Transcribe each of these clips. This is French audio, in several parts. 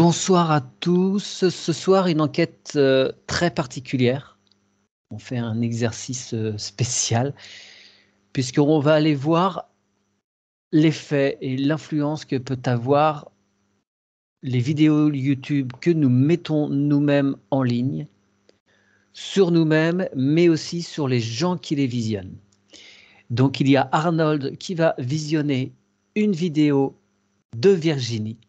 Bonsoir à tous. Ce soir, une enquête très particulière. On fait un exercice spécial puisqu'on va aller voir l'effet et l'influence que peut avoir les vidéos YouTube que nous mettons nous-mêmes en ligne sur nous-mêmes, mais aussi sur les gens qui les visionnent. Donc, il y a Arnold qui va visionner une vidéo de Virginie.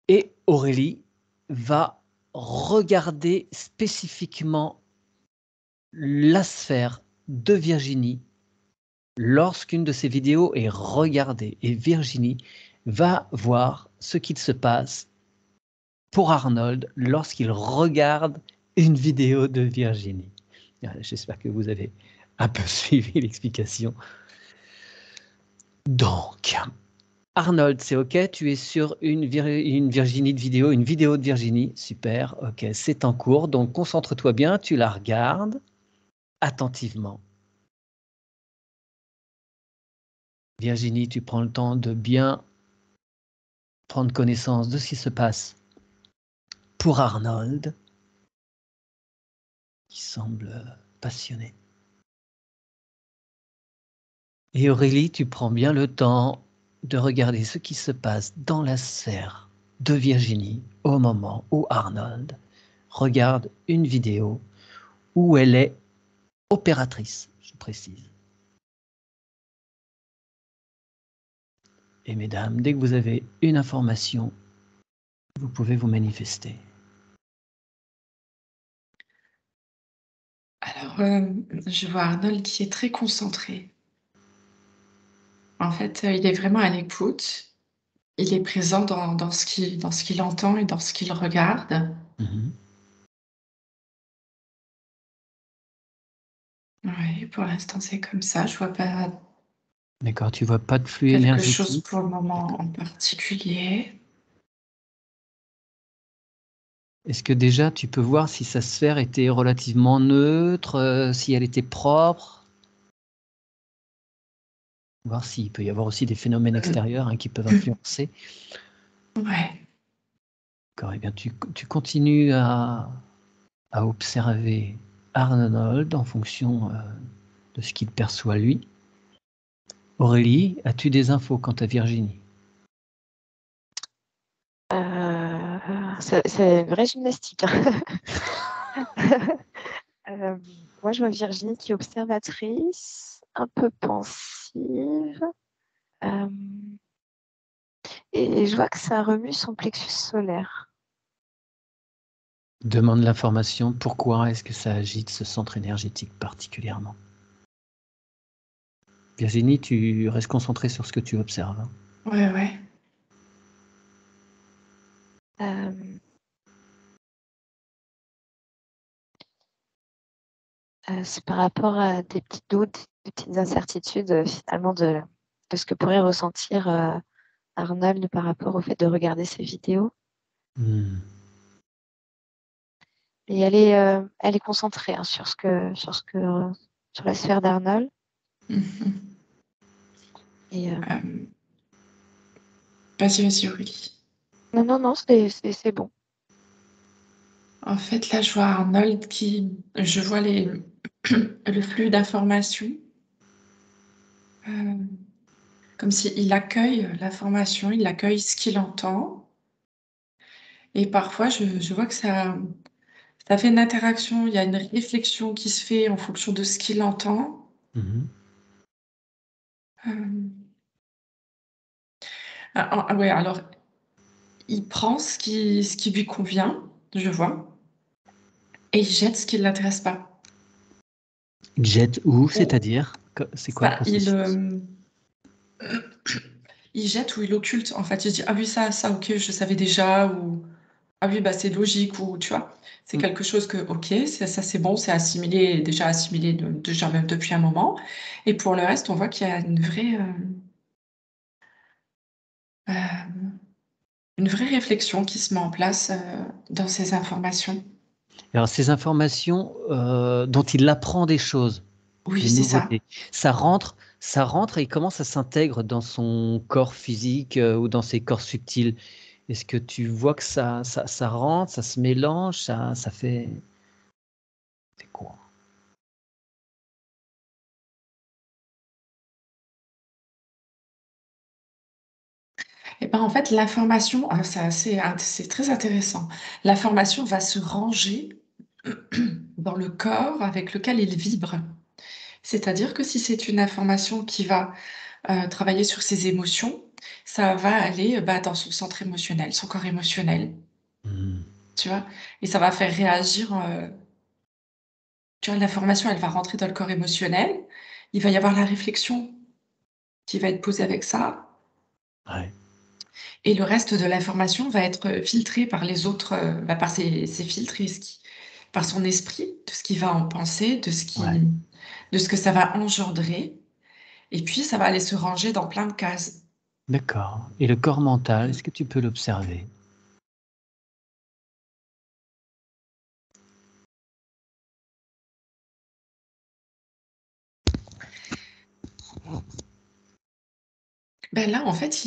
Et Aurélie va regarder spécifiquement la sphère de Virginie lorsqu'une de ces vidéos est regardée. Et Virginie va voir ce qu'il se passe pour Arnold lorsqu'il regarde une vidéo de Virginie. J'espère que vous avez un peu suivi l'explication. Donc, Arnold, c'est OK, tu es sur une Virginie de vidéo, une vidéo de Virginie, super, OK, c'est en cours, donc concentre-toi bien, tu la regardes attentivement. Virginie, tu prends le temps de bien prendre connaissance de ce qui se passe pour Arnold, qui semble passionné. Et Aurélie, tu prends bien le temps de regarder ce qui se passe dans la sphère de Virginie au moment où Arnold regarde une vidéo où elle est opératrice, je précise. Et mesdames, dès que vous avez une information, vous pouvez vous manifester. Alors, je vois Arnold qui est très concentré. En fait, il est vraiment à l'écoute. Il est présent dans ce qu'il entend et dans ce qu'il regarde. Oui, pour l'instant, c'est comme ça. Je vois pas D'accord, tu vois pas de flux quelque chose énergétique. pour le moment en particulier. Est-ce que déjà tu peux voir si sa sphère était relativement neutre, si elle était propre? Voir s'il peut y avoir aussi des phénomènes extérieurs qui peuvent influencer. Ouais. D'accord, eh bien tu continues à observer Arnold en fonction de ce qu'il perçoit lui. Aurélie, as-tu des infos quant à Virginie? C'est une vraie gymnastique. Moi, je vois Virginie qui est observatrice, un peu pensive. Et je vois que ça remue son plexus solaire. Demande l'information, pourquoi est-ce que ça agite ce centre énergétique particulièrement? Virginie, tu restes concentrée sur ce que tu observes. Ouais. C'est par rapport à des petits doutes, des petites incertitudes finalement de ce que pourrait ressentir Arnold par rapport au fait de regarder ces vidéos. Et elle est concentrée sur la sphère d'Arnold. Et Vas-y, Aurélie. non, c'est bon. En fait, là, je vois Arnold je vois le flux d'informations. Comme s'il accueille l'information, il accueille ce qu'il entend. Et parfois, je vois que ça fait une interaction, il y a une réflexion qui se fait en fonction de ce qu'il entend. Ouais, alors, il prend ce qui lui convient, je vois, et il jette ce qui ne l'intéresse pas. Il jette où, c'est-à-dire? C'est quoi le processus? Il jette ou il occulte, en fait. Il dit, ah oui, ça, ok, je savais déjà, ou ah oui, bah, c'est logique, ou tu vois, c'est quelque chose que, ok, ça c'est bon, c'est assimilé, déjà assimilé déjà même depuis un moment. Et pour le reste, on voit qu'il y a une vraie réflexion qui se met en place dans ces informations. Alors, ces informations dont il apprend des choses, Oui, de c'est ça. nouveauté. Ça rentre et comment ça s'intègre dans son corps physique ou dans ses corps subtils? Est-ce que tu vois que ça rentre, ça se mélange, ça fait quoi? Et ben, en fait, l'information, c'est très intéressant. L'information va se ranger dans le corps avec lequel il vibre. C'est-à-dire que si c'est une information qui va travailler sur ses émotions, ça va aller bah, dans son centre émotionnel, son corps émotionnel, Mmh. tu vois. Et ça va faire réagir, tu vois, l'information, elle va rentrer dans le corps émotionnel. Il va y avoir la réflexion qui va être posée avec ça. Ouais, Et le reste de l'information va être filtré par les autres, bah, par ses filtres et par son esprit, de ce qu'il va en penser, ouais, de ce que ça va engendrer. Et puis, ça va aller se ranger dans plein de cases. d'accord et le corps mental, est-ce que tu peux l'observer? Ben là, en fait,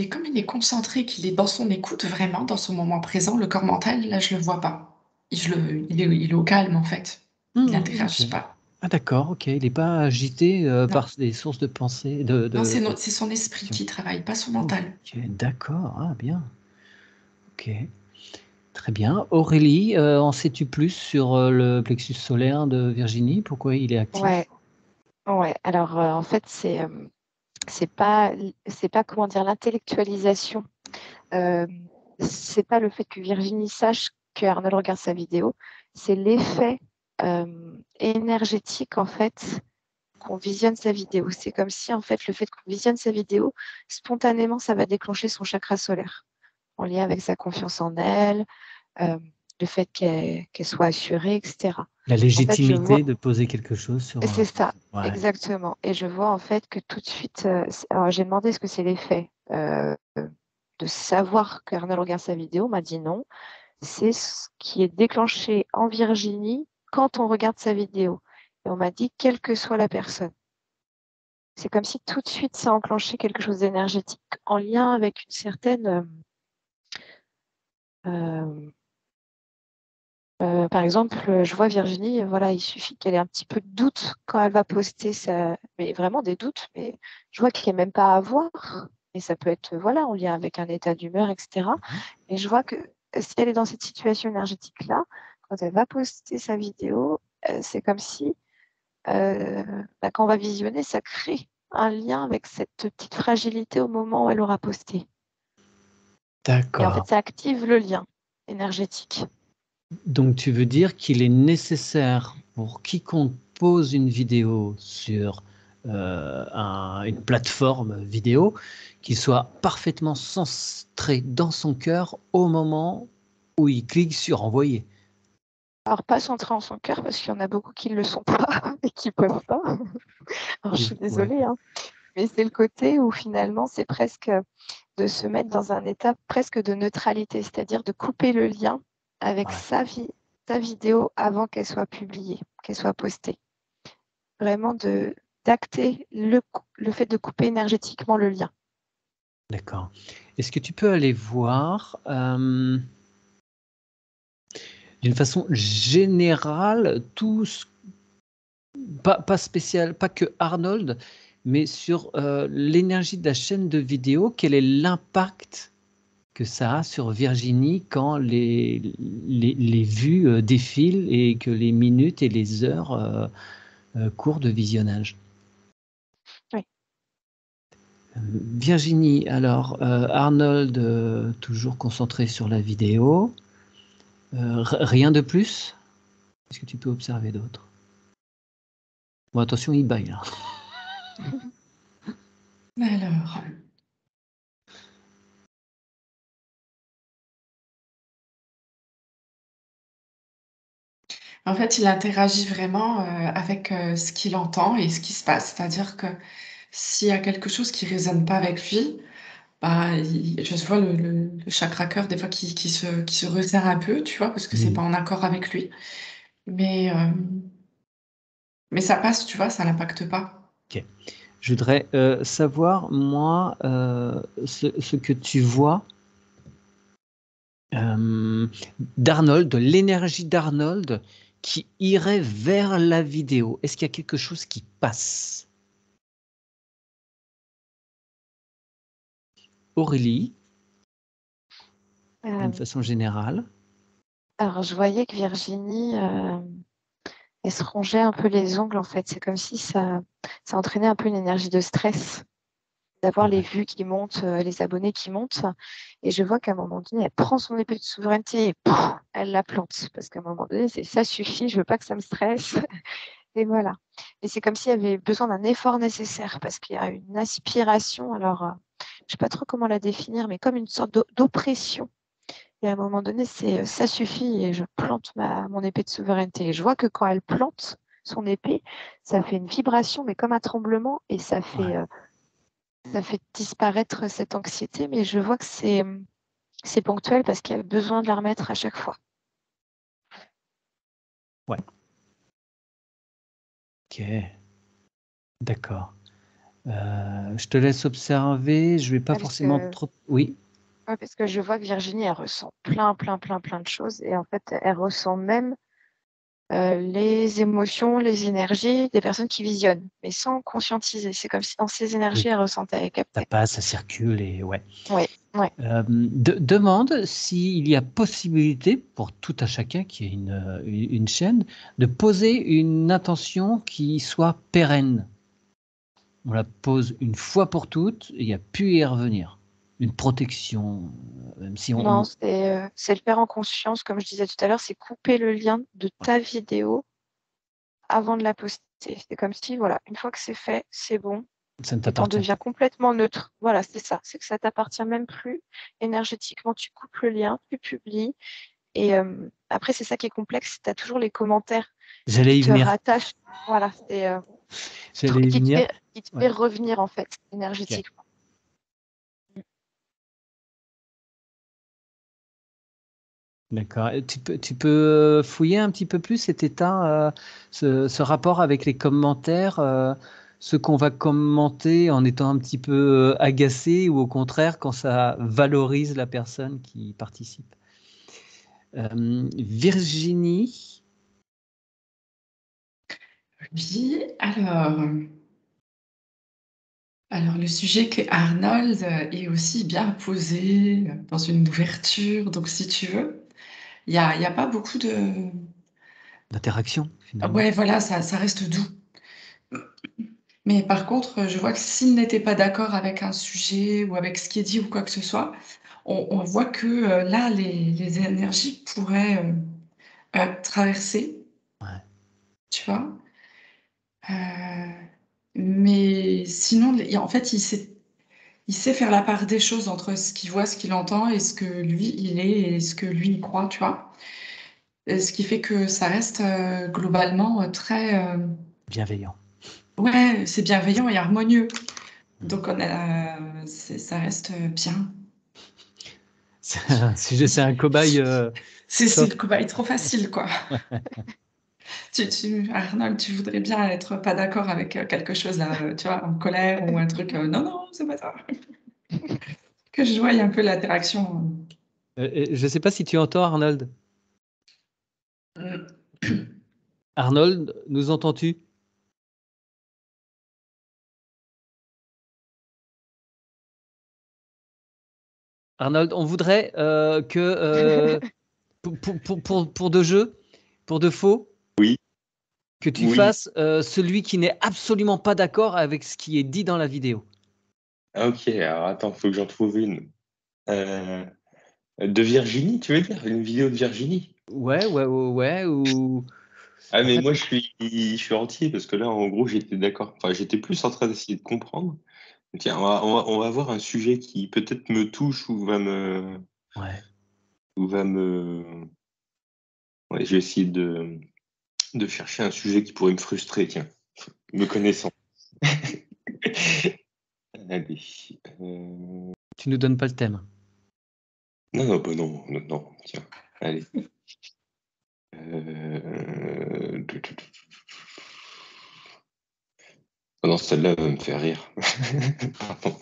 comme il est concentré, qu'il est dans son écoute vraiment, dans son moment présent, le corps mental, là, je le vois pas. Il est au calme, en fait. Il Mmh, OK. n'interagit pas. Ah d'accord, OK, il est pas agité, Non, par des sources de pensée non, de c'est son esprit questions. qui travaille, pas son OK, mental. d'accord, ah bien, OK, très bien. Aurélie, en sais-tu plus sur, le plexus solaire de Virginie? Pourquoi il est Ouais, actif? ouais. Alors, en fait, c'est pas, comment dire, l'intellectualisation. C'est pas le fait que Virginie sache que Arnold regarde sa vidéo, c'est l'effet, énergétique, en fait, qu'on visionne sa vidéo. C'est comme si, en fait, le fait qu'on visionne sa vidéo, spontanément, ça va déclencher son chakra solaire, en lien avec sa confiance en elle, le fait qu'elle soit assurée, et cetera. La En fait, je vois légitimité de poser quelque chose sur, c'est ça, ouais, exactement. Et je vois, en fait, que tout de suite, alors j'ai demandé ce que c'est l'effet, de savoir qu'Arnold regarde sa vidéo. On m'a dit non. C'est ce qui est déclenché en Virginie quand on regarde sa vidéo. Et on m'a dit quelle que soit la personne. C'est comme si tout de suite ça enclenchait quelque chose d'énergétique en lien avec une certaine, euh, par exemple, je vois Virginie, voilà, il suffit qu'elle ait un petit peu de doute quand elle va poster mais vraiment des doutes, mais je vois qu'il n'y a même pas à voir. Et ça peut être, voilà, en lien avec un état d'humeur, etc. mmh, Et je vois que si elle est dans cette situation énergétique-là, quand elle va poster sa vidéo, c'est comme si, bah, quand on va visionner, ça crée un lien avec cette petite fragilité au moment où elle aura posté. Et en d'accord. fait, ça active le lien énergétique. Donc tu veux dire qu'il est nécessaire pour quiconque pose une vidéo sur, une plateforme vidéo, qu'il soit parfaitement centré dans son cœur au moment où il clique sur envoyer? Alors, pas centré en son cœur, parce qu'il y en a beaucoup qui ne le sont pas et qui ne peuvent pas. Alors, je suis Ouais, désolée, hein, mais c'est le côté où finalement, c'est presque de se mettre dans un état presque de neutralité, c'est-à-dire de couper le lien avec ouais, sa vidéo avant qu'elle soit publiée, qu'elle soit postée. Vraiment d'acter le fait de couper énergétiquement le lien. d'accord. Est-ce que tu peux aller voir, d'une façon générale, tout ce pas spécial, pas que Arnold, mais sur, l'énergie de la chaîne de vidéo, quel est l'impact que ça a sur Virginie quand les vues, défilent et que les minutes et les heures, courent de visionnage? Oui. Virginie, alors, Arnold, toujours concentré sur la vidéo, rien de plus? Qu'est-ce que tu peux observer d'autre? Bon attention, il bâille là. Alors, en fait, il interagit vraiment avec ce qu'il entend et ce qui se passe. C'est-à-dire que s'il y a quelque chose qui résonne pas avec lui, bah, je vois le chakra cœur des fois qui se resserre un peu, tu vois, parce que c'est Mmh. pas en accord avec lui. Mais Mais ça passe, tu vois, ça n'impacte pas. Ok. Je voudrais savoir, moi, ce que tu vois d'Arnold, de l'énergie d'Arnold qui irait vers la vidéo. Est-ce qu'il y a quelque chose qui passe? Aurélie, Euh, d'une façon générale. alors, je voyais que Virginie, elle se rongeait un peu les ongles, en fait. C'est comme si ça entraînait un peu une énergie de stress, d'avoir les Ouais. vues qui montent, les abonnés qui montent. Et je vois qu'à un moment donné, elle prend son épée de souveraineté et pouf, elle la plante. Parce qu'à un moment donné, c'est ça suffit, je veux pas que ça me stresse. Et voilà. Et c'est comme s'il y avait besoin d'un effort nécessaire parce qu'il y a une aspiration. Alors, je sais pas trop comment la définir, mais comme une sorte d'oppression. Et à un moment donné, c'est ça suffit et je plante mon épée de souveraineté. Et je vois que quand elle plante son épée, ça fait une vibration, mais comme un tremblement, et Ouais. ça fait disparaître cette anxiété. Mais je vois que c'est ponctuel parce qu'il y a besoin de la remettre à chaque fois. Ouais. Ok. D'accord. Je te laisse observer. Je vais pas Parce forcément que, trop. Oui. ouais, parce que je vois que Virginie, elle ressent plein, plein, plein, plein de choses. Et en fait, elle ressent même les émotions, les énergies des personnes qui visionnent, mais sans conscientiser. C'est comme si dans ces énergies, Oui. elle ressentait, elle Ça captait. passe, ça circule et ouais. Oui, oui. Demande s'il y a possibilité pour tout à chacun qui ait une chaîne de poser une intention qui soit pérenne. On la pose une fois pour toutes, il n'y a plus à y revenir. Une protection, même si Non, c'est le faire en conscience, comme je disais tout à l'heure, c'est couper le lien de ta vidéo avant de la poster. C'est comme si, voilà, une fois que c'est fait, c'est bon, ça ne et t'en t'appartient deviens plus. complètement neutre. Voilà, c'est ça. C'est que ça t'appartient même plus. Énergétiquement, tu coupes le lien, tu publies. Et après, c'est ça qui est complexe. Tu as toujours les commentaires J'allais qui y te venir. rattachent. Voilà, c'est J'allais y venir. qui te Ouais. fait revenir, en fait, Ok. énergétiquement. D'accord. Et tu peux fouiller un petit peu plus cet état, ce rapport avec les commentaires, ce qu'on va commenter en étant un petit peu agacé ou au contraire quand ça valorise la personne qui participe. Virginie, Oui, alors le sujet que Arnold est aussi bien posé dans une ouverture. Donc, si tu veux, il y a pas beaucoup de. d'interaction finalement. Ouais, voilà, ça reste doux. Mais par contre, je vois que s'il n'était pas d'accord avec un sujet ou avec ce qui est dit ou quoi que ce soit, on voit que là, les énergies pourraient traverser, Ouais. tu vois. Euh, mais sinon, en fait, il sait faire la part des choses entre ce qu'il voit, ce qu'il entend et ce que lui, il est et ce que lui, il croit, tu vois. Et ce qui fait que ça reste globalement très. Bienveillant. Ouais, c'est bienveillant et harmonieux. Donc, ça reste bien. C'est un sujet, c'est un cobaye C'est le soft. cobaye trop facile, quoi. Arnold, tu voudrais bien être pas d'accord avec quelque chose, là, tu vois, en colère ou un truc. Non, non, c'est pas ça. Que je voie un peu l'interaction. Je ne sais pas si tu entends Arnold. euh. Arnold, nous entends-tu? Arnold, on voudrait que pour de jeu, pour de faux, Oui, que tu oui. fasses celui qui n'est absolument pas d'accord avec ce qui est dit dans la vidéo. Ah, ok, alors attends, faut que j'en trouve une. Euh, de Virginie, tu veux dire? Une vidéo de Virginie? Ouais, ouais, ouais, ouais, ou Ah, en mais fait, moi, je suis entier parce que là, en gros, j'étais d'accord. Enfin, j'étais plus en train d'essayer de comprendre. Ok, on va voir un sujet qui peut-être me touche ouais. ou va me. Ouais, je vais essayer de chercher un sujet qui pourrait me frustrer, tiens, me connaissant. Allez. Tu nous donnes pas le thème. Non, non, bah non, non, non, tiens, allez. Euh, Oh non, celle-là va me faire rire. Pardon.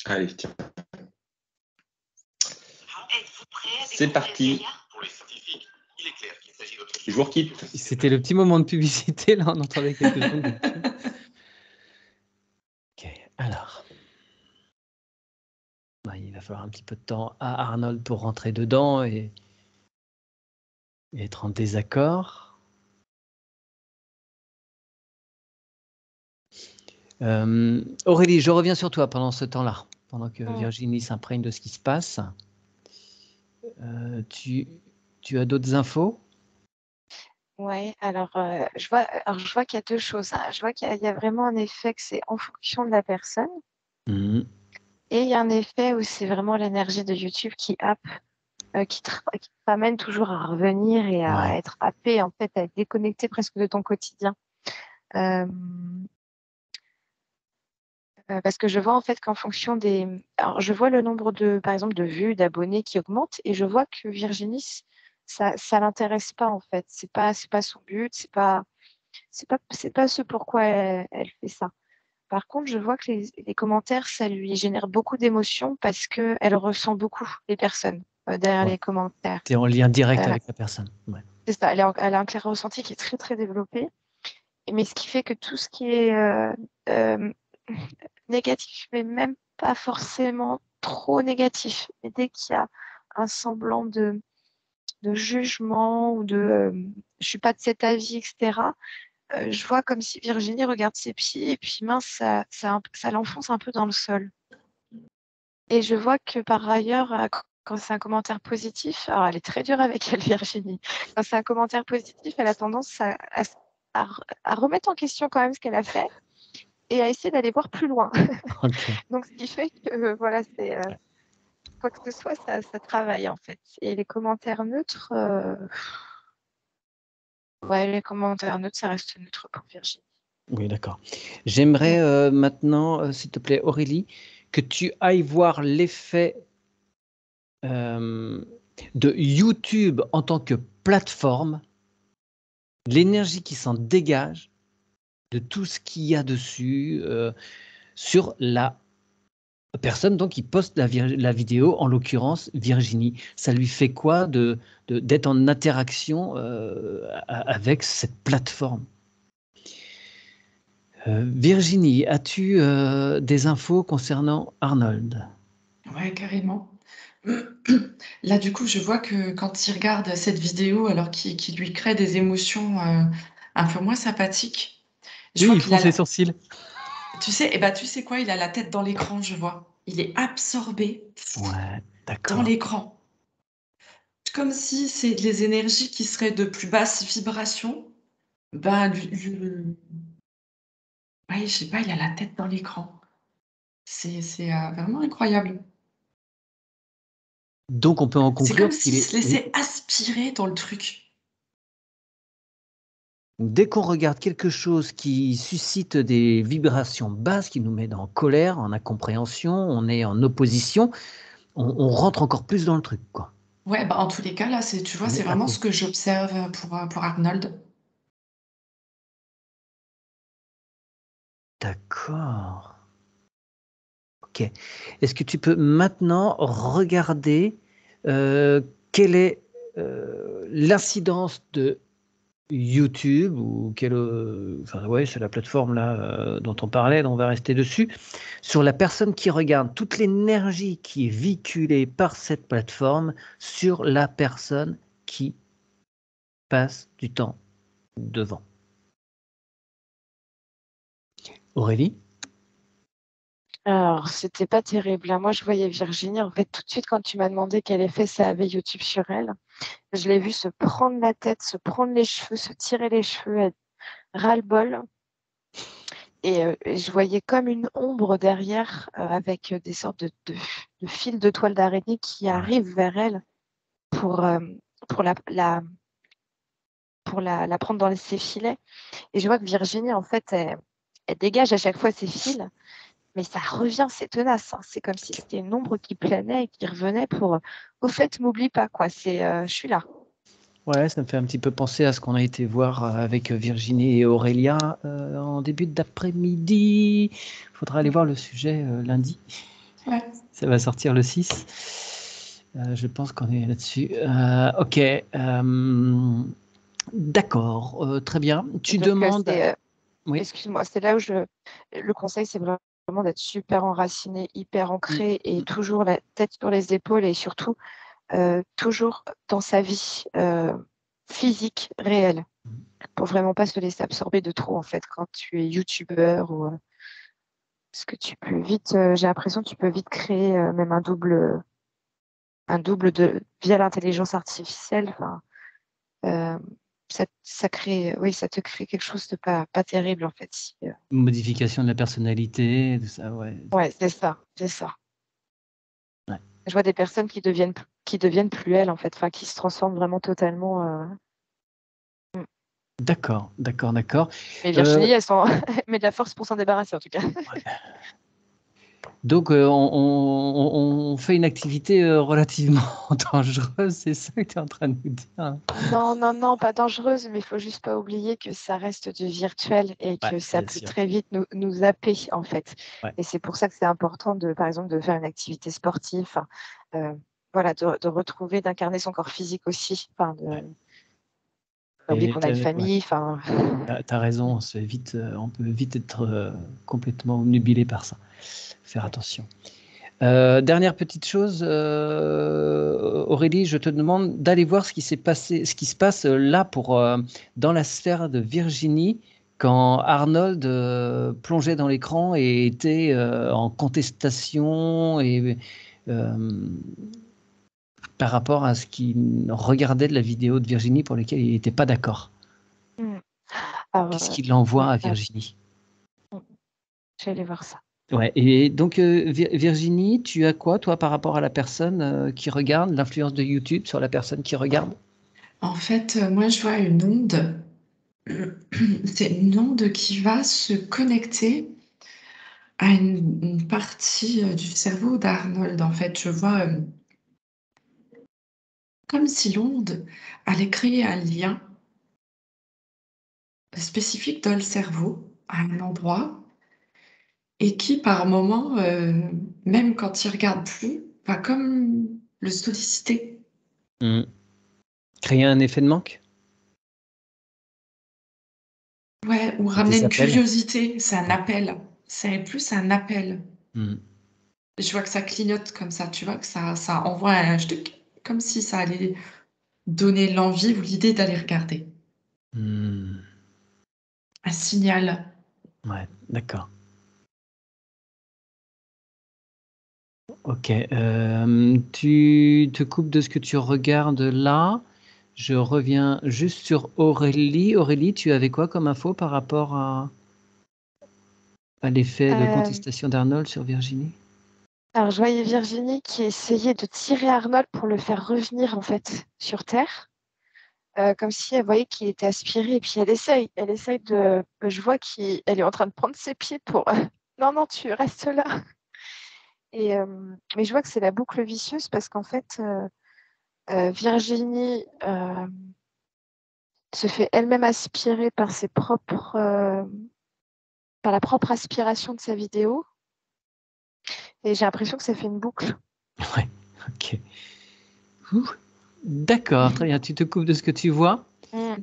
Allez, tiens. C'est parti. Je vous requitte. C'était le petit moment de publicité, là, on entendait quelques secondes de pub. Ok, alors. Il va falloir un petit peu de temps à Arnold pour rentrer dedans et être en désaccord. Aurélie, je reviens sur toi pendant ce temps-là, pendant que Virginie s'imprègne de ce qui se passe. Tu as d'autres infos? Oui, alors, je vois qu'il y a deux choses, hein. Je vois qu'il y a vraiment un effet que c'est en fonction de la personne. Et il y a un effet où c'est vraiment l'énergie de YouTube qui happe, qui te ramène toujours à revenir et à être happé, en fait, à être déconnecté presque de ton quotidien. Parce que je vois en fait qu'en fonction des... Alors, je vois le nombre par exemple, de vues, d'abonnés qui augmente et je vois que Virginie, ça l'intéresse pas en fait. C'est pas son but, c'est pas ce pourquoi elle fait ça. Par contre, je vois que les commentaires, ça lui génère beaucoup d'émotions parce qu'elle ressent beaucoup les personnes derrière les commentaires. Tu es en lien direct avec la personne. Ouais. C'est ça, elle a un clair ressenti qui est très, très développé. Mais ce qui fait que tout ce qui est négatif, mais même pas forcément trop négatif, mais dès qu'il y a un semblant de jugement ou de je suis pas de cet avis, etc., je vois comme si Virginie regarde ses pieds et puis mince, ça l'enfonce un peu dans le sol. Et je vois que par ailleurs, quand c'est un commentaire positif, alors elle est très dure avec elle, Virginie. Quand c'est un commentaire positif, elle a tendance à remettre en question quand même ce qu'elle a fait et à essayer d'aller voir plus loin. Okay. Donc, ce qui fait que, voilà, c'est quoi que ce soit, ça travaille en fait. Et les commentaires neutres, les commentaires neutres, ça reste neutre pour Virginie. Oui, d'accord. J'aimerais maintenant, s'il te plaît, Aurélie, que tu ailles voir l'effet de YouTube en tant que plateforme, l'énergie qui s'en dégage de tout ce qu'il y a dessus sur la personne donc qui poste la vidéo, en l'occurrence Virginie. Ça lui fait quoi d'être en interaction avec cette plateforme? Virginie, as-tu des infos concernant Arnold? Ouais, carrément. Là, du coup, je vois que quand il regarde cette vidéo, alors qui lui crée des émotions un peu moins sympathiques, je vois Oui, il qu'il a fronce les sourcils. tu sais quoi, il a la tête dans l'écran, je vois. Il est absorbé dans l'écran. Comme si c'est les énergies qui seraient de plus basse vibration. Ben, ouais, je sais pas, il a la tête dans l'écran. C'est vraiment incroyable. Donc on peut en C'est conclure comme qu'il s'il est... se laissait aspirer dans le truc. Dès qu'on regarde quelque chose qui suscite des vibrations basses, qui nous met en colère, en incompréhension, on est en opposition, on rentre encore plus dans le truc, quoi. Ouais, bah, en tous les cas, là, tu vois, c'est vraiment ce que j'observe pour Arnold. D'accord. Ok. Est-ce que tu peux maintenant regarder quelle est l'incidence de YouTube ou c'est la plateforme là dont on parlait, dont on va rester dessus, sur la personne qui regarde, toute l'énergie qui est véhiculée par cette plateforme sur la personne qui passe du temps devant. Aurélie? Alors, c'était pas terrible. Là, moi, je voyais Virginie, en fait, tout de suite, quand tu m'as demandé quel effet ça avait YouTube sur elle, je l'ai vue se prendre la tête, se prendre les cheveux, se tirer les cheveux, être ras-le-bol. Et je voyais comme une ombre derrière avec des sortes de fils de toile d'araignée qui arrivent vers elle pour la prendre dans ses filets. Et je vois que Virginie, en fait, elle dégage à chaque fois ses fils, mais ça revient, c'est tenace, hein. C'est comme si c'était une ombre qui planait et qui revenait pour au fait, m'oublie pas, quoi. Je suis là. Ouais, ça me fait un petit peu penser à ce qu'on a été voir avec Virginie et Aurélia en début d'après-midi. Il faudra aller voir le sujet lundi. Ouais. Ça va sortir le 6. Je pense qu'on est là-dessus. Ok. D'accord. Très bien. Tu Donc, demandes. Oui. excuse-moi, c'est là où le conseil, c'est vraiment d'être super enraciné, hyper ancré et toujours la tête sur les épaules et surtout toujours dans sa vie physique réelle pour vraiment pas se laisser absorber de trop en fait quand tu es youtubeur ou parce que tu peux vite, j'ai l'impression que tu peux vite créer même un double via l'intelligence artificielle. Enfin, ça crée, oui, ça te crée quelque chose de pas terrible en fait. Modification de la personnalité, tout ça, ouais. Ouais, c'est ça, c'est ça. Ouais. Je vois des personnes qui deviennent plus elles en fait, enfin qui se transforment vraiment totalement. D'accord, d'accord, d'accord. Mais Virginie, elle met de la force pour s'en débarrasser en tout cas. Donc, on fait une activité relativement dangereuse, c'est ça que tu es en train de nous dire? Non, non, non, pas dangereuse, mais il faut juste pas oublier que ça reste du virtuel et Ouais, que ça bien peut sûr. très vite nous zapper en fait. Ouais. Et c'est pour ça que c'est important par exemple, de faire une activité sportive, enfin, voilà, de retrouver, d'incarner son corps physique aussi. Enfin, Ouais. pas oublier Et qu'on a une ouais, famille, enfin. t'as raison, on peut vite être complètement obnubilé par ça. Faire attention. Dernière petite chose, Aurélie, je te demande d'aller voir ce qui se passe là dans la sphère de Virginie quand Arnold plongeait dans l'écran et était en contestation et euh, par rapport à ce qu'il regardait de la vidéo de Virginie pour laquelle il n'était pas d'accord. Alors, Qu'est-ce qu'il envoie à ouais, Virginie? je vais aller voir ça. Ouais, et donc Virginie, tu as quoi, toi, par rapport à la personne qui regarde, l'influence de YouTube sur la personne qui regarde? En fait, moi, je vois une onde. C'est une onde qui va se connecter à une partie du cerveau d'Arnold. En fait, je vois comme si l'onde allait créer un lien spécifique dans le cerveau, à un endroit, et qui, par moment, même quand il regarde plus, va comme le solliciter. Hmm. Créer un effet de manque? Ouais, ou ramener Des une appels? curiosité, c'est un appel. C'est plus un appel. Hmm. Je vois que ça clignote comme ça, tu vois, que ça envoie un truc, comme si ça allait donner l'envie ou l'idée d'aller regarder. Hmm. Un signal. Ouais, d'accord. Ok. Tu te coupes de ce que tu regardes là. Je reviens juste sur Aurélie. Aurélie, tu avais quoi comme info par rapport à l'effet de Euh, contestation d'Arnold sur Virginie? alors, je voyais Virginie qui essayait de tirer Arnold pour le faire revenir en fait sur Terre. Comme si elle voyait qu'il était aspiré. Et puis elle essaye je vois qu'elle est en train de prendre ses pieds pour. Non, non, tu restes là. Mais je vois que c'est la boucle vicieuse parce qu'en fait, Virginie se fait elle-même aspirer par la propre aspiration de sa vidéo. Et j'ai l'impression que ça fait une boucle. Ouais, ok. Ouh. D'accord, très bien. Tu te coupes de ce que tu vois. Mm.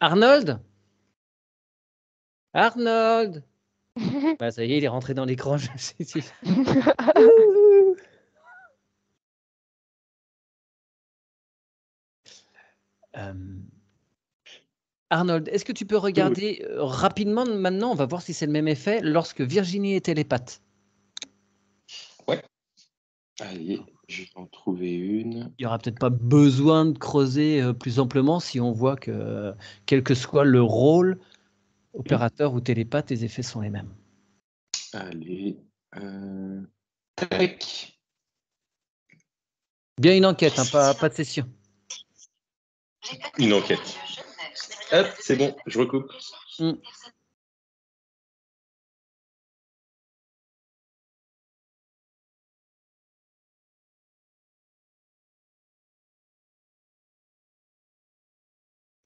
Arnold? Arnold! Bah, ça y est, il est rentré dans l'écran. Je sais si- Ouh. Euh, Arnold, est-ce que tu peux regarder rapidement maintenant? On va voir si c'est le même effet lorsque Virginie est télépathe. Ouais. Allez, je vais en trouver une. Il n'y aura peut-être pas besoin de creuser plus amplement si on voit que, quel que soit le rôle, opérateur ou télépathe, les effets sont les mêmes. Allez. Tac. Bien une enquête, hein, pas de session. Une enquête. Hop, c'est bon, je recoupe. Hmm.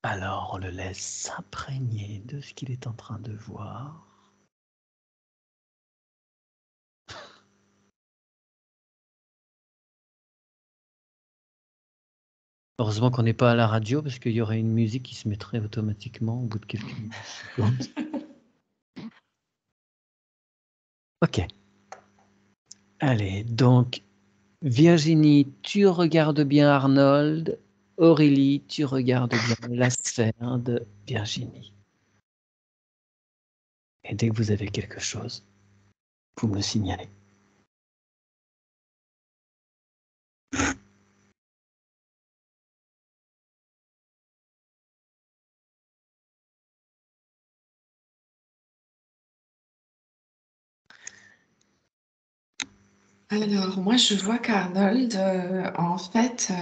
Alors, on le laisse s'imprégner de ce qu'il est en train de voir. Heureusement qu'on n'est pas à la radio, parce qu'il y aurait une musique qui se mettrait automatiquement au bout de quelques secondes. Ok. Allez, donc, Virginie, tu regardes bien Arnold. Aurélie, tu regardes bien la sphère de Virginie. Et dès que vous avez quelque chose, vous me signalez. Alors, moi, je vois qu'Arnold, en fait,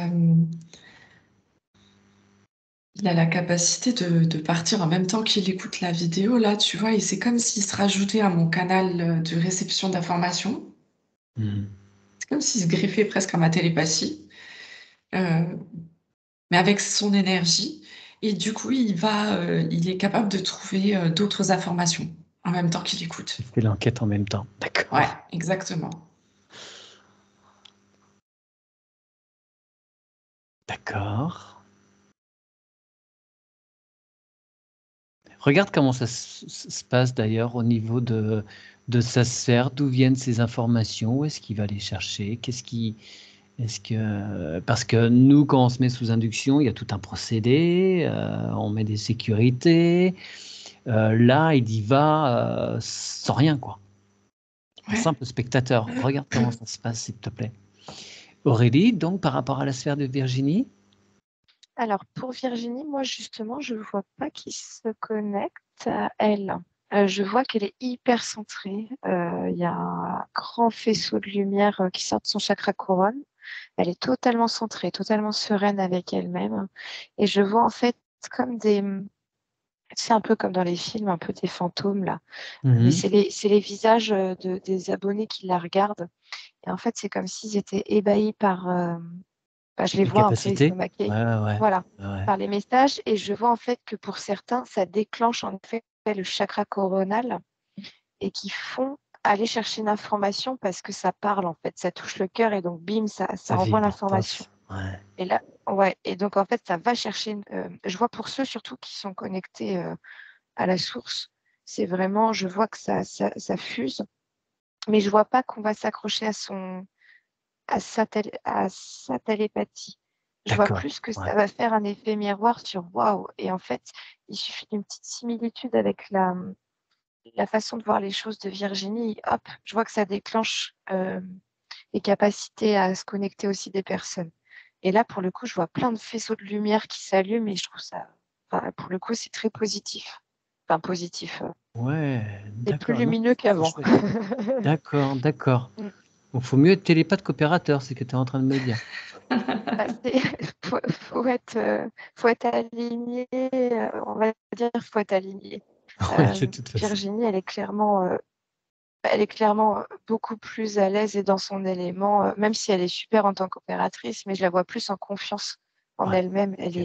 il a la capacité de partir en même temps qu'il écoute la vidéo, là, tu vois, et c'est comme s'il se rajoutait à mon canal de réception d'informations. C'est comme s'il se greffait presque à ma télépathie, mais avec son énergie. Et du coup, il est capable de trouver d'autres informations en même temps qu'il écoute. Il fait l'enquête en même temps. D'accord. Ouais, exactement. D'accord. Regarde comment ça se passe d'ailleurs au niveau de sa sphère, d'où viennent ces informations, où est-ce qu'il va les chercher, parce que nous, quand on se met sous induction, il y a tout un procédé, on met des sécurités. Là, il y va sans rien, quoi. Un Ouais. simple spectateur. Regarde comment ça se passe, s'il te plaît. Aurélie, donc, par rapport à la sphère de Virginie? Alors, pour Virginie, moi, justement, je ne vois pas qui se connecte à elle. Je vois qu'elle est hyper centrée. Il y a un grand faisceau de lumière qui sort de son chakra couronne. Elle est totalement centrée, totalement sereine avec elle-même. Et je vois en fait comme c'est un peu comme dans les films, un peu des fantômes là. Mais c'est les visages des abonnés qui la regardent. Et en fait, c'est comme s'ils étaient ébahis par... je les Les vois un peu capacités? estomaqués. Ouais. Voilà, Ouais. par les messages. Et je vois en fait que pour certains, ça déclenche en effet le chakra coronal et qui font aller chercher une information parce que ça parle en fait, ça touche le cœur et donc bim, ça envoie vibre, l'information. paf. Ouais. Et là, ouais, et donc en fait, ça va chercher. Je vois pour ceux surtout qui sont connectés à la source, c'est vraiment, je vois que ça fuse, mais je vois pas qu'on va s'accrocher à sa télépathie. Je vois D'accord. plus que Ouais. ça va faire un effet miroir sur waouh. Et en fait, il suffit d'une petite similitude avec la façon de voir les choses de Virginie. Hop, je vois que ça déclenche les capacités à se connecter aussi des personnes. Et là, pour le coup, je vois plein de faisceaux de lumière qui s'allument et je trouve ça, enfin, pour le coup, c'est très positif. Enfin, positif. Ouais, C'est plus d'accord. Non, lumineux c'est qu'avant. chouette. D'accord. Mm. Donc, faut mieux être télépathe qu'opérateur, c'est ce que tu es en train de me dire. Bah, faut être aligné, on va dire, faut être aligné. Oui, de toute façon. Virginie, elle est clairement beaucoup plus à l'aise et dans son élément, même si elle est super en tant qu'opératrice, mais je la vois plus en confiance en Ouais. elle-même. Ok.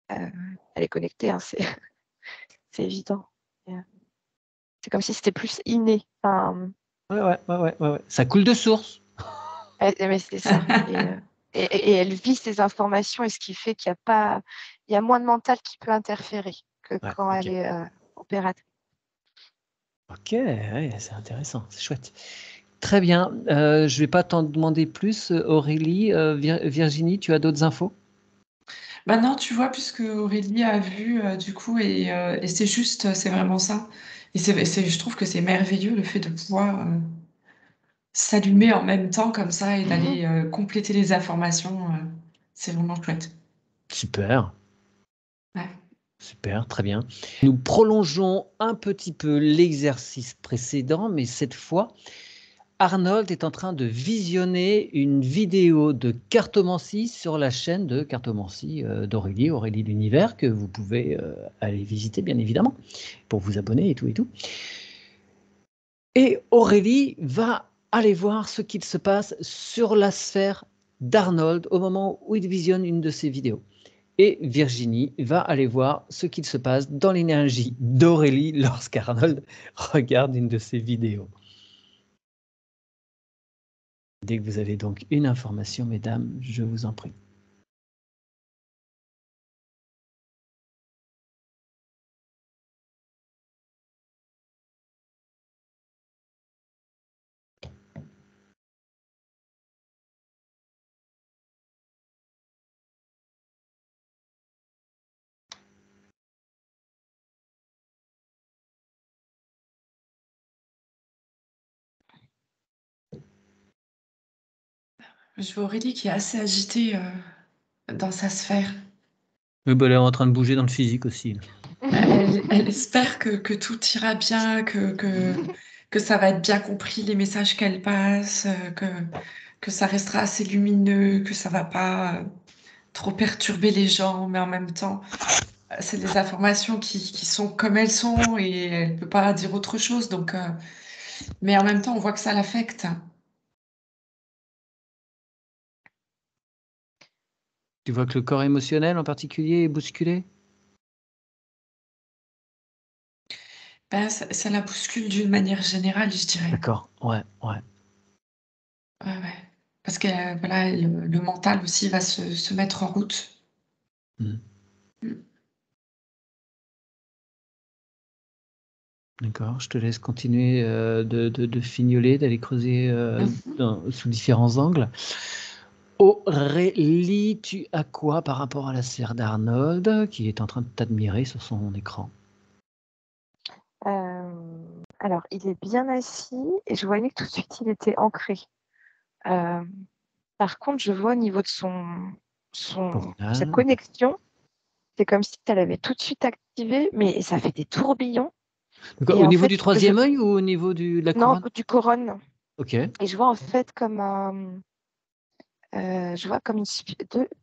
Elle est connectée, hein, c'est évident. C'est comme si c'était plus inné. Enfin, Ouais. Ça coule de source. mais c'est ça. Et elle vit ces informations, et ce qui fait qu'il y a moins de mental qui peut interférer que Ouais, quand elle ok. est opératrice. Ok, ouais, c'est intéressant, c'est chouette. Très bien. Je ne vais pas t'en demander plus, Aurélie. Virginie, tu as d'autres infos? Bah non, tu vois, puisque Aurélie a vu, du coup, et c'est juste, c'est vraiment ça. Et je trouve que c'est merveilleux le fait de pouvoir s'allumer en même temps comme ça et d'aller compléter les informations. C'est vraiment chouette. Super. Ouais. Super, très bien. Nous prolongeons un petit peu l'exercice précédent, mais cette fois, Arnold est en train de visionner une vidéo de cartomancie sur la chaîne de cartomancie d'Aurélie, Aurélie l'Univers, que vous pouvez aller visiter, bien évidemment, pour vous abonner et tout et tout. Et Aurélie va aller voir ce qu'il se passe sur la sphère d'Arnold au moment où il visionne une de ses vidéos. Et Virginie va aller voir ce qu'il se passe dans l'énergie d'Aurélie lorsqu'Arnold regarde une de ses vidéos. Dès que vous avez donc une information, mesdames, je vous en prie. Je vois Aurélie qui est assez agitée dans sa sphère. Oui, bah, elle est en train de bouger dans le physique aussi. Elle espère que tout ira bien, que ça va être bien compris, les messages qu'elle passe, que ça restera assez lumineux, que ça va pas trop perturber les gens, mais en même temps, c'est des informations qui sont comme elles sont et elle peut pas dire autre chose. Donc, mais en même temps, on voit que ça l'affecte. Tu vois que le corps émotionnel en particulier est bousculé? Ben, ça la bouscule d'une manière générale, je dirais. D'accord, ouais. Ouais, ouais. Parce que voilà, le mental aussi va se mettre en route. Mm. Mm. D'accord, je te laisse continuer de fignoler, d'aller creuser sous différents angles. Aurélie, tu as quoi par rapport à la sphère d'Arnold qui est en train de t'admirer sur son écran? Alors, il est bien assis et je voyais que tout de suite, il était ancré. Par contre, je vois au niveau de sa connexion, c'est comme si elle avait tout de suite activé, mais ça fait des tourbillons. Au niveau du troisième œil ou au niveau de la couronne? Non, du couronne. Ok. Et je vois en fait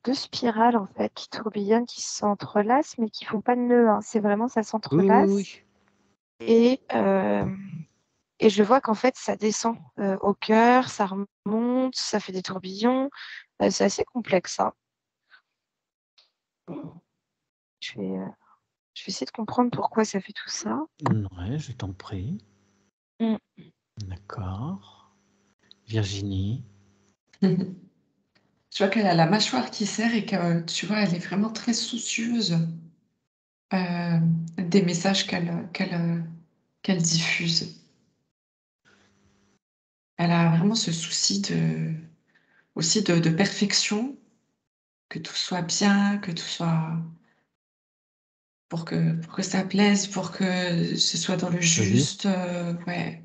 deux spirales en fait qui tourbillonnent, qui s'entrelacent, mais qui font pas de nœud. Hein. C'est vraiment ça s'entrelace. Oui. Et je vois qu'en fait ça descend au cœur, ça remonte, ça fait des tourbillons. C'est assez complexe. Hein. Je vais essayer de comprendre pourquoi ça fait tout ça. Ouais, je t'en prie. Mm. D'accord. Virginie. Je vois qu'elle a la mâchoire qui serre et que, tu vois, elle est vraiment très soucieuse des messages qu'elle diffuse. Elle a vraiment ce souci aussi de perfection, que tout soit bien, que tout soit pour que ça plaise, pour que ce soit dans le juste. Ouais.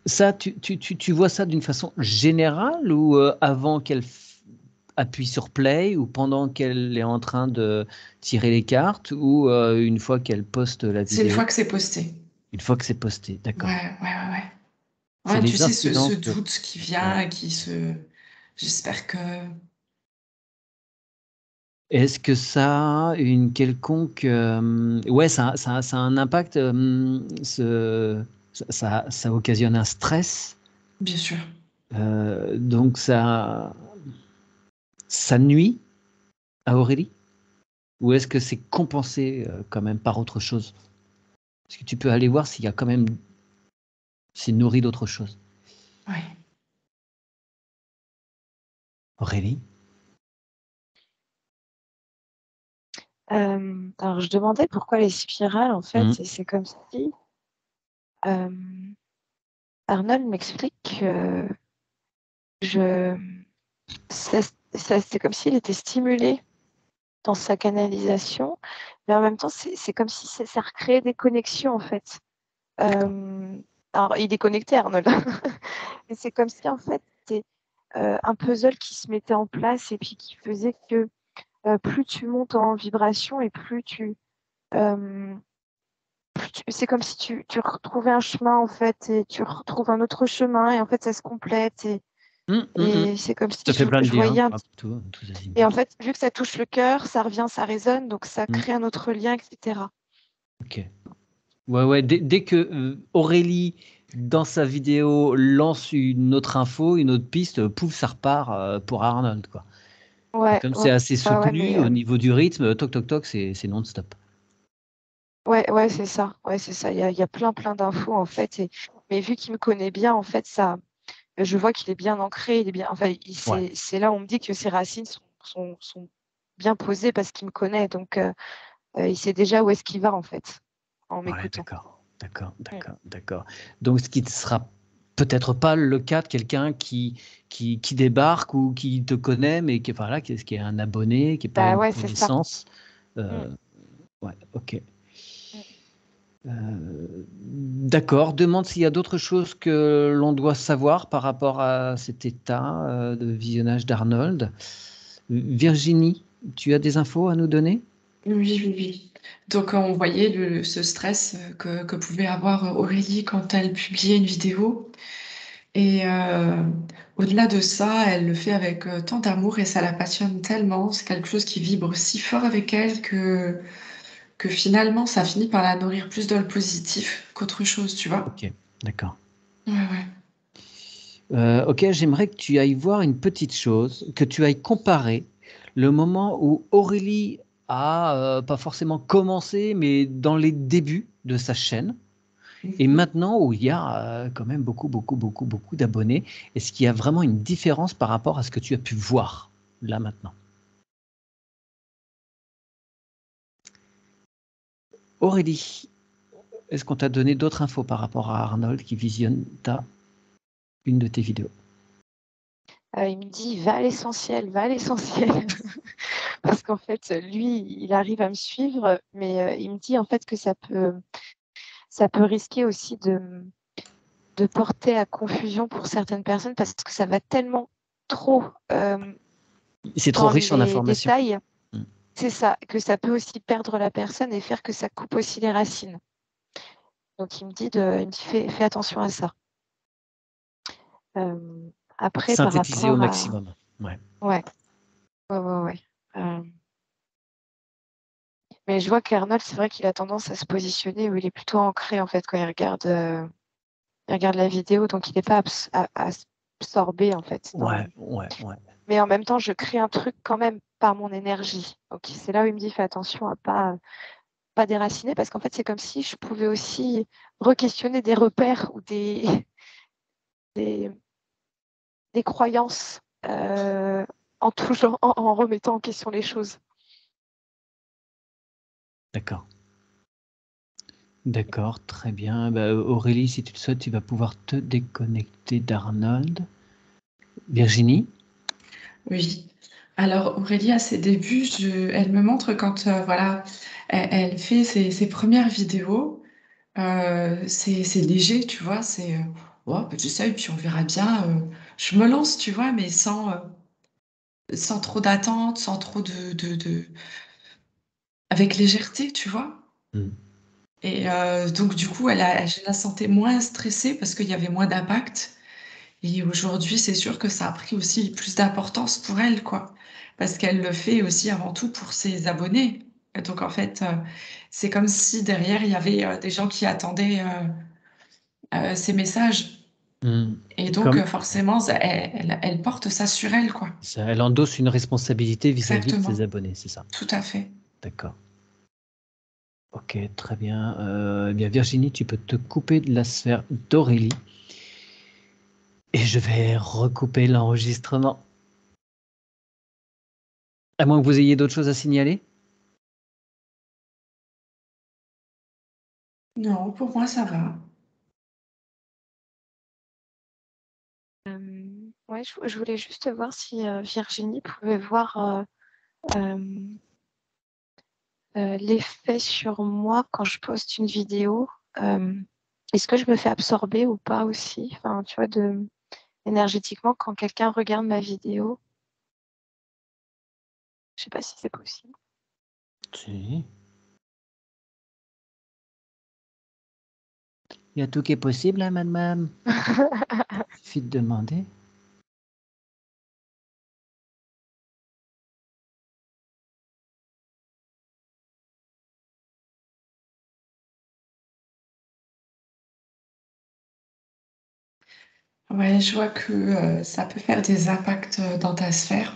Ça, tu vois ça d'une façon générale ou avant qu'elle appuie sur play ou pendant qu'elle est en train de tirer les cartes ou une fois qu'elle poste la vidéo? C'est une fois que c'est posté. Une fois que c'est posté, d'accord. Ouais. C'est Ouais, tu les sais, ce incidences doute qui vient, et j'espère que... Est-ce que ça a une quelconque... Ouais, ça a un impact, ça occasionne un stress. Bien sûr. Donc ça nuit à Aurélie? Ou est-ce que c'est compensé quand même par autre chose? Est-ce que tu peux aller voir s'il y a quand même... C'est nourri d'autre chose? Ouais. Aurélie? Alors, je demandais pourquoi les spirales, en fait, c'est comme si Arnold m'explique que c'est comme s'il était stimulé dans sa canalisation, mais en même temps, c'est comme si ça recréait des connexions, en fait. Alors, il est connecté, Arnold. Et c'est comme si, en fait, c'était un puzzle qui se mettait en place et puis qui faisait que plus tu montes en vibration et c'est comme si tu retrouvais un chemin en fait et tu retrouves un autre chemin et en fait ça se complète et c'est comme si Ça fait plein de je voyais liens. un petit... Et en fait, vu que ça touche le cœur, ça revient, ça résonne, donc ça crée un autre lien, etc. Ok. Ouais. Dès que Aurélie, dans sa vidéo, lance une autre info, une autre piste, pouf, ça repart pour Arnold, quoi. Ouais, Comme c'est ouais, assez ouais, soutenu au niveau du rythme, toc toc toc, c'est non-stop. ouais, c'est ça. Ouais, c'est ça. Il y a plein d'infos en fait. Mais vu qu'il me connaît bien, en fait, ça, je vois qu'il est bien ancré. Il est bien. Enfin, Ouais. c'est là où on me dit que ses racines sont bien posées parce qu'il me connaît. Donc, il sait déjà où est-ce qu'il va en fait en Ouais, m'écoutant. Mm. d'accord. Donc, ce qui ne sera peut-être pas le cas de quelqu'un qui débarque ou qui te connaît, mais qui, voilà, qui est un abonné, qui n'est pas Bah une ouais, c'est ça. connaissance. Mm, Ouais, ok. mm. D'accord. Demande s'il y a d'autres choses que l'on doit savoir par rapport à cet état de visionnage d'Arnold. Virginie, tu as des infos à nous donner? Oui. Donc, on voyait ce stress que pouvait avoir Aurélie quand elle publiait une vidéo. Et au-delà de ça, elle le fait avec tant d'amour et ça la passionne tellement. C'est quelque chose qui vibre si fort avec elle que finalement, ça finit par la nourrir plus dans le positif qu'autre chose, tu vois. Ok, d'accord. Ouais. Ok, j'aimerais que tu ailles voir une petite chose, que tu ailles comparer le moment où Aurélie a pas forcément commencé, mais dans les débuts de sa chaîne, et Mhm. maintenant où il y a quand même beaucoup d'abonnés. Est-ce qu'il y a vraiment une différence par rapport à ce que tu as pu voir là maintenant? Aurélie, est-ce qu'on t'a donné d'autres infos par rapport à Arnold qui visionne une de tes vidéos? Il me dit, va à l'essentiel, va à l'essentiel. Parce qu'en fait, lui, il arrive à me suivre, mais il me dit en fait que ça peut risquer aussi de porter à confusion pour certaines personnes parce que ça va tellement trop C'est trop dans riche en les informations. détails. Hmm. C'est ça, que ça peut aussi perdre la personne et faire que ça coupe aussi les racines. Donc il me dit, fais attention à ça. Après, par Synthétiser au rapport à... maximum. Ouais. Ouais. Euh, mais je vois qu'Arnold, c'est vrai qu'il a tendance à se positionner où il est plutôt ancré en fait quand il regarde la vidéo, donc il n'est pas absorbé en fait. Ouais. Mais en même temps, je crée un truc quand même par mon énergie. Donc c'est là où il me dit fais attention à pas déraciner parce qu'en fait c'est comme si je pouvais aussi re-questionner des repères ou des, des croyances en tout genre, en remettant en question les choses. D'accord. D'accord, très bien. Bah, Aurélie, si tu le souhaites, tu vas pouvoir te déconnecter d'Arnold. Virginie? Oui. Alors, Aurélie, à ses débuts, elle me montre quand voilà, elle fait ses premières vidéos. C'est léger, tu vois. C'est oh, bah, j'essaye, puis on verra bien. Je me lance, tu vois, mais sans trop d'attente, sans trop avec légèreté, tu vois. Hmm. Et donc, du coup, je la sentais moins stressée parce qu'il y avait moins d'impact. Et aujourd'hui, c'est sûr que ça a pris aussi plus d'importance pour elle, quoi. Parce qu'elle le fait aussi avant tout pour ses abonnés. Et donc, en fait, c'est comme si derrière, il y avait des gens qui attendaient ces messages. Hmm. Et donc, Comme forcément, elle porte ça sur elle, quoi. ça, elle endosse une responsabilité vis-à-vis de ses Exactement. abonnés, c'est ça? Tout à fait. D'accord. Ok, très bien. Eh bien, Virginie, tu peux te couper de la sphère d'Aurélie et je vais recouper l'enregistrement. À moins que vous ayez d'autres choses à signaler? Non, pour moi, ça va. Ouais, je voulais juste voir si Virginie pouvait voir l'effet sur moi quand je poste une vidéo. Est-ce que je me fais absorber ou pas aussi? Enfin, tu vois, énergétiquement, quand quelqu'un regarde ma vidéo, je sais pas si c'est possible. Si. Il y a tout qui est possible, hein, madame? Suffit de demander. Ouais, je vois que ça peut faire des impacts dans ta sphère.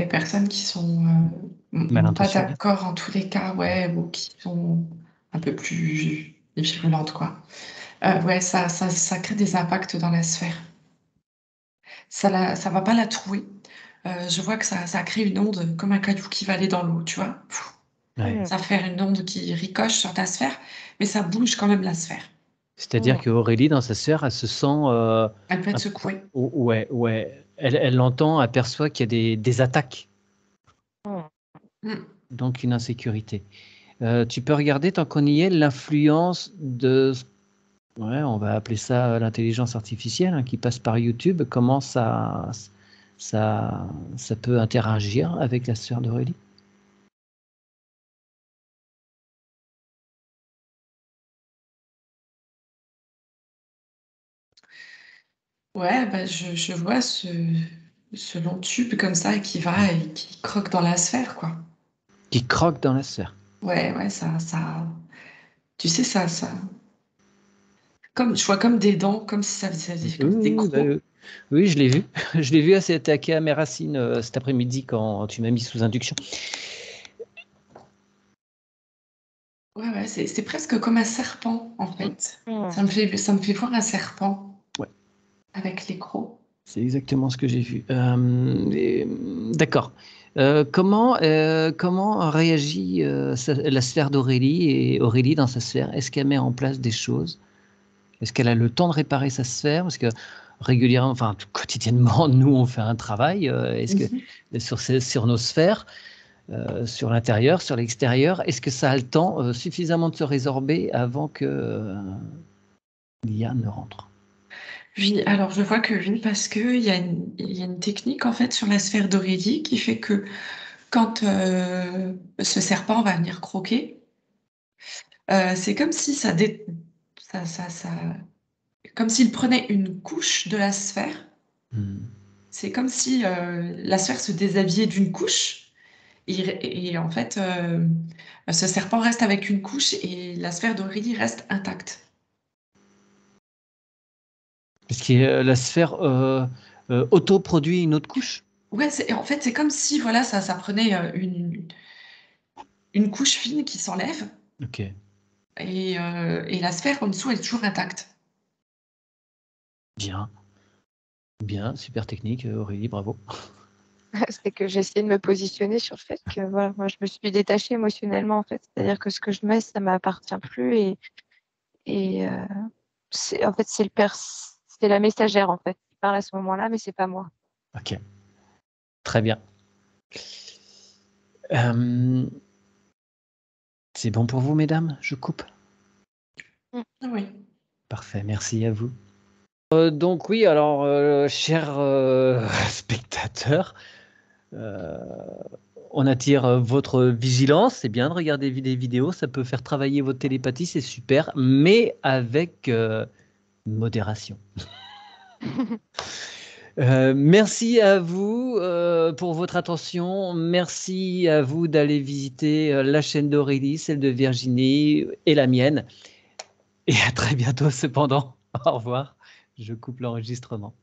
des personnes qui sont Mal pas intentionné. d'accord en tous les cas, ouais, ou qui sont un peu plus virulentes, quoi. Ouais, ça crée des impacts dans la sphère. Ça va pas la trouer. Je vois que ça crée une onde comme un caillou qui va aller dans l'eau, tu vois. Ouais. Ça va faire une onde qui ricoche sur ta sphère, mais ça bouge quand même la sphère. C'est-à-dire qu'Aurélie, dans sa sphère, elle se sent... Elle peut être un- secouée. ouais. Elle entend, aperçoit qu'il y a des attaques, Mm. donc une insécurité. Tu peux regarder, tant qu'on y est, l'influence de... Ouais, on va appeler ça l'intelligence artificielle, hein, qui passe par YouTube. Comment ça peut interagir avec la sphère d'Aurélie? Ouais, bah, je vois ce long tube comme ça qui va et qui croque dans la sphère, quoi. Qui croque dans la sphère. Ouais, tu sais, je vois comme des dents, comme si ça faisait comme des Oui, crocs. oui, je l'ai vu. Je l'ai vu s'attaquer à mes racines cet après-midi quand tu m'as mis sous induction. Ouais, c'est presque comme un serpent, en fait. Mm. Ça me fait voir un serpent Ouais. avec les crocs. C'est exactement ce que j'ai vu. D'accord. Comment réagit la sphère d'Aurélie et Aurélie dans sa sphère? Est-ce qu'elle met en place des choses? Est-ce qu'elle a le temps de réparer sa sphère? Parce que régulièrement, enfin quotidiennement, nous on fait un travail. Est-ce que sur nos sphères, sur l'intérieur, sur l'extérieur, est-ce que ça a le temps suffisamment de se résorber avant que l'IA ne rentre? Oui, alors je vois que oui, parce qu'il y a il y a une technique en fait sur la sphère d'Aurélie qui fait que quand ce serpent va venir croquer, c'est comme si ça, comme s'il prenait une couche de la sphère. C'est comme si la sphère se déshabillait d'une couche et en fait, ce serpent reste avec une couche et la sphère d'Aurélie reste intacte. Parce que la sphère autoproduit une autre couche. Ouais, en fait, c'est comme si voilà, ça prenait une couche fine qui s'enlève Ok, et la sphère en dessous, elle est toujours intacte. bien, bien, super technique, Aurélie, bravo. C'est que j'ai essayé de me positionner sur le fait que voilà, moi je me suis détachée émotionnellement en fait. C'est-à-dire que ce que je mets, ça m'appartient plus et en fait c'est la messagère en fait qui parle à ce moment-là, mais c'est pas moi. Ok, très bien. C'est bon pour vous, mesdames? Je coupe. Oui. Parfait, merci à vous. Donc oui, alors, chers spectateurs, on attire votre vigilance. C'est bien de regarder des vidéos, ça peut faire travailler votre télépathie, c'est super, mais avec modération. Merci à vous pour votre attention. Merci à vous d'aller visiter la chaîne d'Aurélie, celle de Virginie et la mienne. Et à très bientôt cependant. Au revoir. Je coupe l'enregistrement.